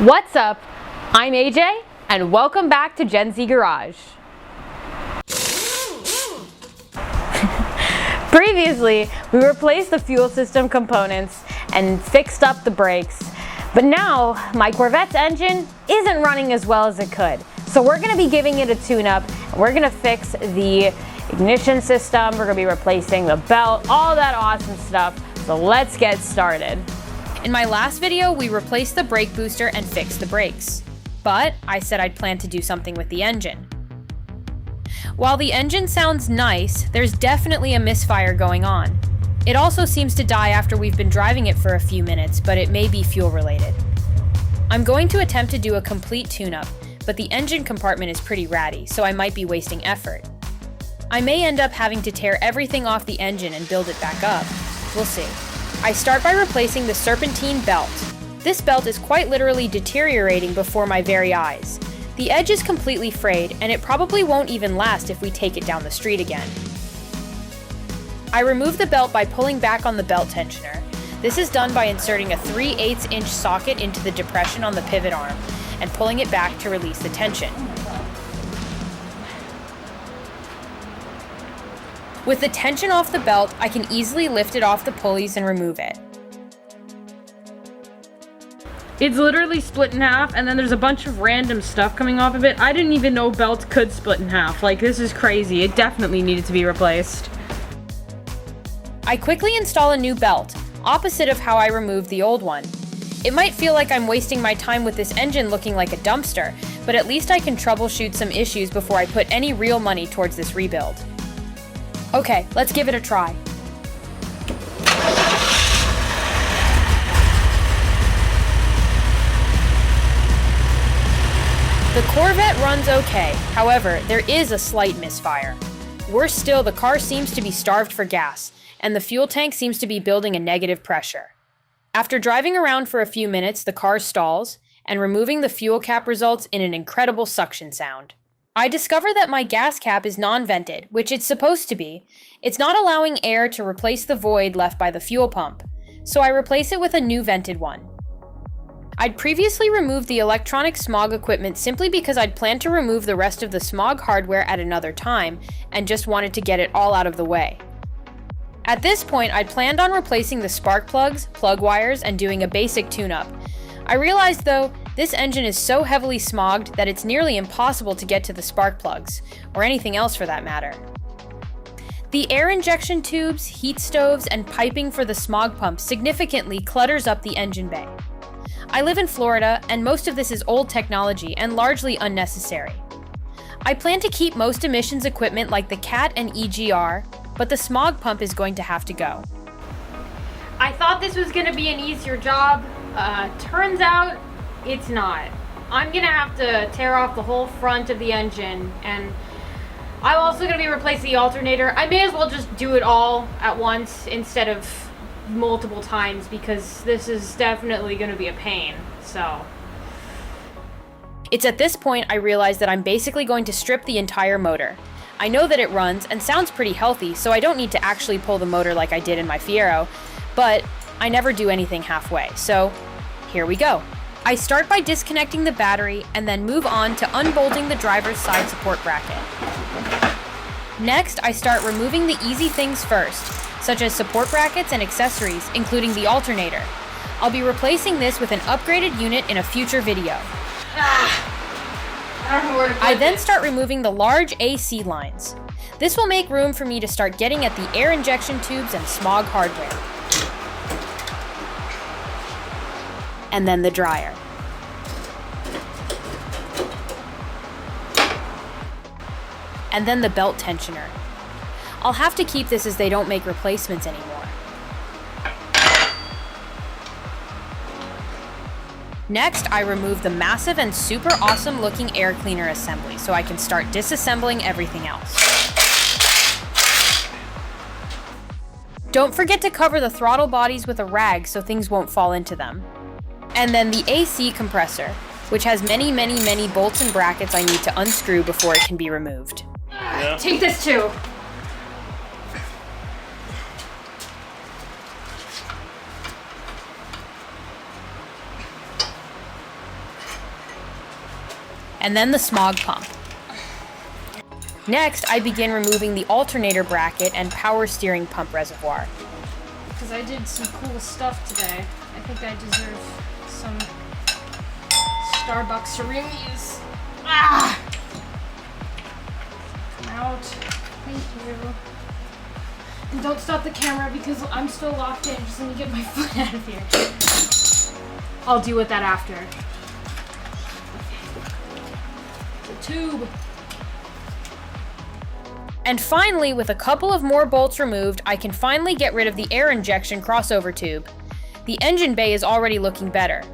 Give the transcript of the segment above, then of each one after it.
What's up? I'm AJ, and welcome back to Gen Z Garage. Previously, we replaced the fuel system components and fixed up the brakes, but now my Corvette's engine isn't running as well as it could. So we're going to be giving it a tune-up, and we're going to fix the ignition system, we're going to be replacing the belt, all that awesome stuff. So let's get started. In my last video, we replaced the brake booster and fixed the brakes. But I said I'd plan to do something with the engine. While the engine sounds nice, there's definitely a misfire going on. It also seems to die after we've been driving it for a few minutes, but it may be fuel related. I'm going to attempt to do a complete tune-up, but the engine compartment is pretty ratty, so I might be wasting effort. I may end up having to tear everything off the engine and build it back up. We'll see. I start by replacing the serpentine belt. This belt is quite literally deteriorating before my very eyes. The edge is completely frayed, and it probably won't even last if we take it down the street again. I remove the belt by pulling back on the belt tensioner. This is done by inserting a 3/8 inch socket into the depression on the pivot arm and pulling it back to release the tension. With the tension off the belt, I can easily lift it off the pulleys and remove it. It's literally split in half, and then there's a bunch of random stuff coming off of it. I didn't even know belts could split in half. Like, this is crazy. It definitely needed to be replaced. I quickly install a new belt, opposite of how I removed the old one. It might feel like I'm wasting my time with this engine looking like a dumpster, but at least I can troubleshoot some issues before I put any real money towards this rebuild. Okay, let's give it a try. The Corvette runs okay, however, there is a slight misfire. Worse still, the car seems to be starved for gas, and the fuel tank seems to be building a negative pressure. After driving around for a few minutes, the car stalls, and removing the fuel cap results in an incredible suction sound. I discover that my gas cap is non-vented, which it's supposed to be. It's not allowing air to replace the void left by the fuel pump, so I replace it with a new vented one. I'd previously removed the electronic smog equipment simply because I'd planned to remove the rest of the smog hardware at another time and just wanted to get it all out of the way. At this point, I'd planned on replacing the spark plugs, plug wires, and doing a basic tune-up. I realized though, this engine is so heavily smogged that it's nearly impossible to get to the spark plugs, or anything else for that matter. The air injection tubes, heat stoves, and piping for the smog pump significantly clutters up the engine bay. I live in Florida, and most of this is old technology and largely unnecessary. I plan to keep most emissions equipment like the CAT and EGR, but the smog pump is going to have to go. I thought this was going to be an easier job. Turns out it's not. I'm going to have to tear off the whole front of the engine, and I'm also going to be replacing the alternator. I may as well just do it all at once instead of multiple times because this is definitely going to be a pain, so. It's at this point I realize that I'm basically going to strip the entire motor. I know that it runs and sounds pretty healthy, so I don't need to actually pull the motor like I did in my Fiero, but I never do anything halfway, so here we go. I start by disconnecting the battery and then move on to unbolting the driver's side support bracket. Next, I start removing the easy things first, such as support brackets and accessories, including the alternator. I'll be replacing this with an upgraded unit in a future video. I then start removing the large AC lines. This will make room for me to start getting at the air injection tubes and smog hardware. And then the dryer. And then the belt tensioner. I'll have to keep this as they don't make replacements anymore. Next, I remove the massive and super awesome looking air cleaner assembly so I can start disassembling everything else. Don't forget to cover the throttle bodies with a rag so things won't fall into them. And then the AC compressor, which has many bolts and brackets I need to unscrew before it can be removed. Take this too. and then the smog pump. Next, I begin removing the alternator bracket and power steering pump reservoir. Because I did some cool stuff today. I think I deserve some Starbucks cereals. Ah! Come out. Thank you. And don't stop the camera because I'm still locked in. Just let me get my foot out of here. I'll deal with that after. The tube. And finally, with a couple of more bolts removed, I can finally get rid of the air injection crossover tube. The engine bay is already looking better.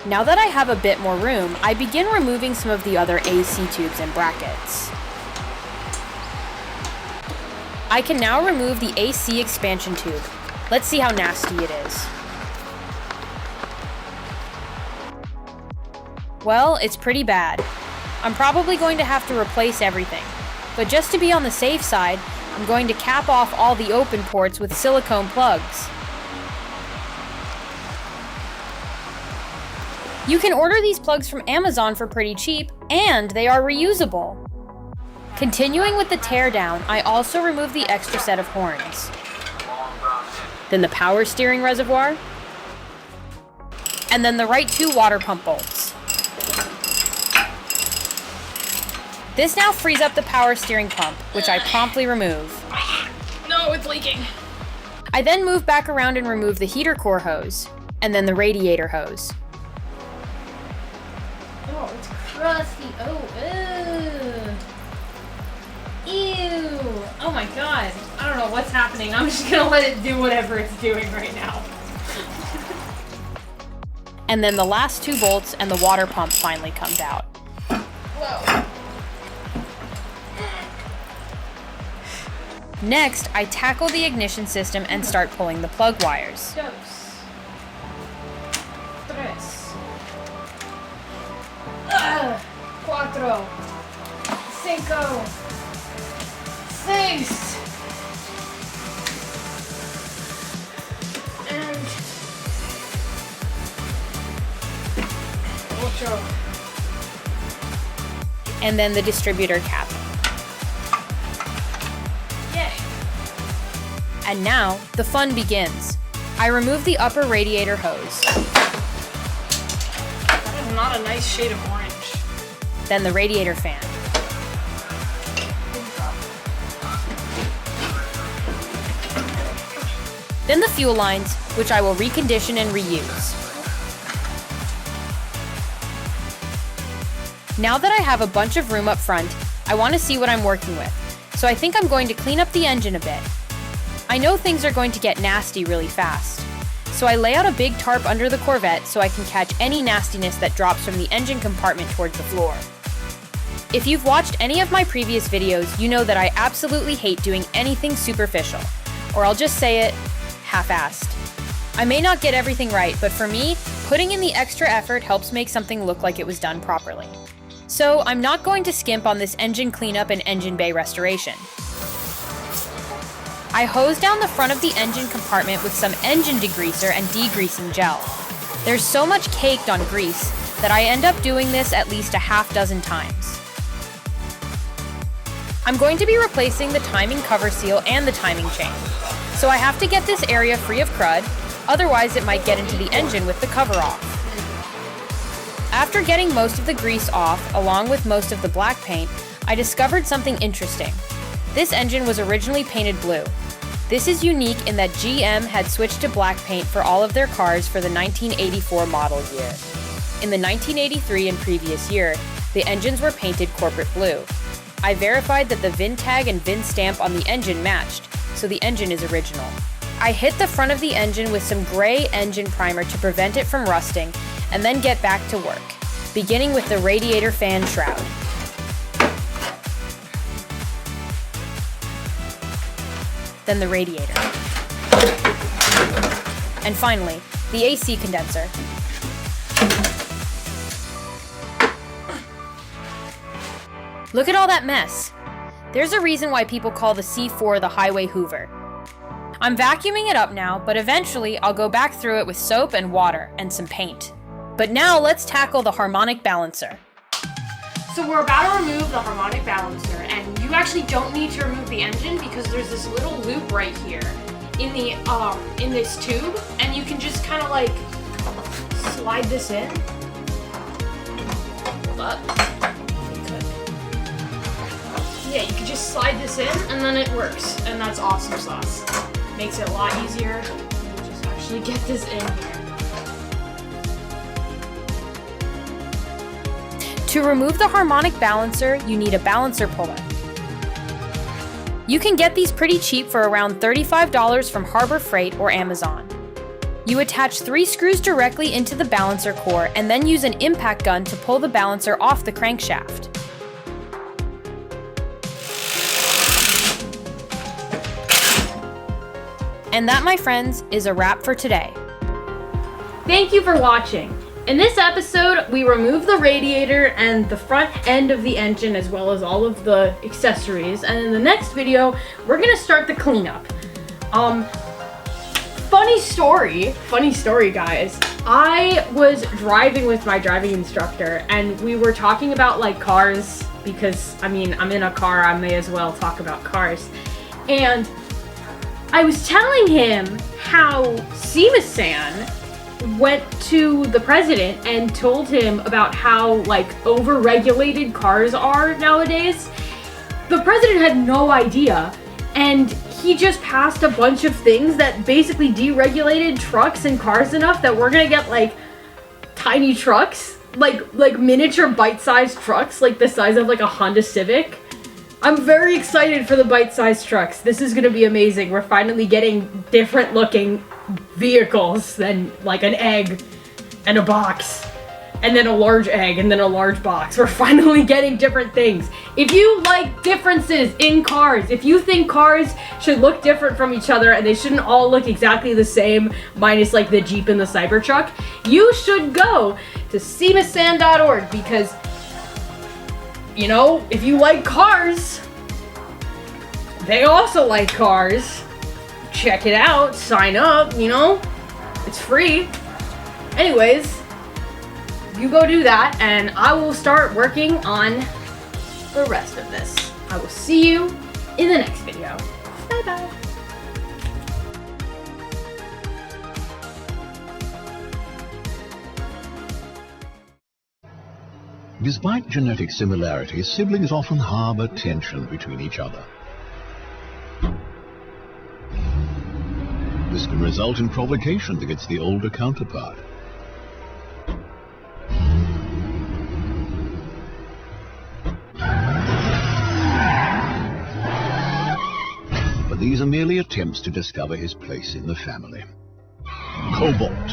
Now that I have a bit more room, I begin removing some of the other AC tubes and brackets. I can now remove the AC expansion tube. Let's see how nasty it is. Well, it's pretty bad. I'm probably going to have to replace everything, but just to be on the safe side, I'm going to cap off all the open ports with silicone plugs. You can order these plugs from Amazon for pretty cheap, and they are reusable. Continuing with the teardown, I also remove the extra set of horns. Then the power steering reservoir, and then the right two water pump bolts. This now frees up the power steering pump, which I promptly remove. No, it's leaking. I then move back around and remove the heater core hose, and then the radiator hose. Oh, it's crusty. Ew. Oh my god. I don't know what's happening. I'm just gonna let it do whatever it's doing right now. And then the last two bolts and the water pump finally comes out. Whoa. Next, I tackle the ignition system and start pulling the plug wires. Dos. Tres. Cuatro. Cinco. Seis. And ocho. And then the distributor cap. Yay. And now, the fun begins. I remove the upper radiator hose. That is not a nice shade of orange. Then the radiator fan. Then the fuel lines, which I will recondition and reuse. Now that I have a bunch of room up front, I want to see what I'm working with, so I think I'm going to clean up the engine a bit. I know things are going to get nasty really fast, so I lay out a big tarp under the Corvette so I can catch any nastiness that drops from the engine compartment towards the floor. If you've watched any of my previous videos, you know that I absolutely hate doing anything superficial, or I'll just say it, half-assed. I may not get everything right, but for me, putting in the extra effort helps make something look like it was done properly. So I'm not going to skimp on this engine cleanup and engine bay restoration. I hose down the front of the engine compartment with some engine degreaser and degreasing gel. There's so much caked on grease that I end up doing this at least a half dozen times. I'm going to be replacing the timing cover seal and the timing chain, so I have to get this area free of crud, otherwise it might get into the engine with the cover off. After getting most of the grease off, along with most of the black paint, I discovered something interesting. This engine was originally painted blue. This is unique in that GM had switched to black paint for all of their cars for the 1984 model year. In the 1983 and previous year, the engines were painted corporate blue. I verified that the VIN tag and VIN stamp on the engine matched, so the engine is original. I hit the front of the engine with some gray engine primer to prevent it from rusting, and then get back to work, beginning with the radiator fan shroud. Then the radiator. And finally, the AC condenser. Look at all that mess. There's a reason why people call the C4 the highway hoover. I'm vacuuming it up now, but eventually I'll go back through it with soap and water and some paint. But now let's tackle the harmonic balancer. So we're about to remove the harmonic balancer, and you actually don't need to remove the engine because there's this little loop right here in the in this tube, and you can just kind of like slide this in. Hold up. Yeah, you can just slide this in, and then it works, and that's awesome sauce. Makes it a lot easier. You just actually get this in here. To remove the harmonic balancer, you need a balancer puller. You can get these pretty cheap for around $35 from Harbor Freight or Amazon. You attach 3 screws directly into the balancer core and then use an impact gun to pull the balancer off the crankshaft. And that, my friends, is a wrap for today. Thank you for watching. In this episode, we removed the radiator and the front end of the engine as well as all of the accessories. And in the next video, we're gonna start the cleanup. Funny story guys. I was driving with my driving instructor and we were talking about like cars because I mean, I'm in a car, I may as well talk about cars. And I was telling him how SEMA-san went to the president and told him about how like over-regulated cars are nowadays. The president had no idea, and he just passed a bunch of things that basically deregulated trucks and cars enough that we're gonna get like tiny trucks, like miniature bite-sized trucks like the size of like a Honda Civic. I'm very excited for the bite-sized trucks. This is gonna be amazing. We're finally getting different looking vehicles than like an egg and a box and then a large egg and then a large box. We're finally getting different things. If you like differences in cars, if you think cars should look different from each other and they shouldn't all look exactly the same minus like the Jeep and the Cybertruck, you should go to SEMASan.org because, you know, if you like cars, they also like cars. Check it out, sign up, you know, it's free. Anyways, you go do that and I will start working on the rest of this. I will see you in the next video. Bye bye. Despite genetic similarities, siblings often harbor tension between each other. This can result in provocations against the older counterpart. But these are merely attempts to discover his place in the family. Cobalt,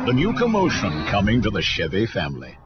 the new commotion coming to the Chevy family.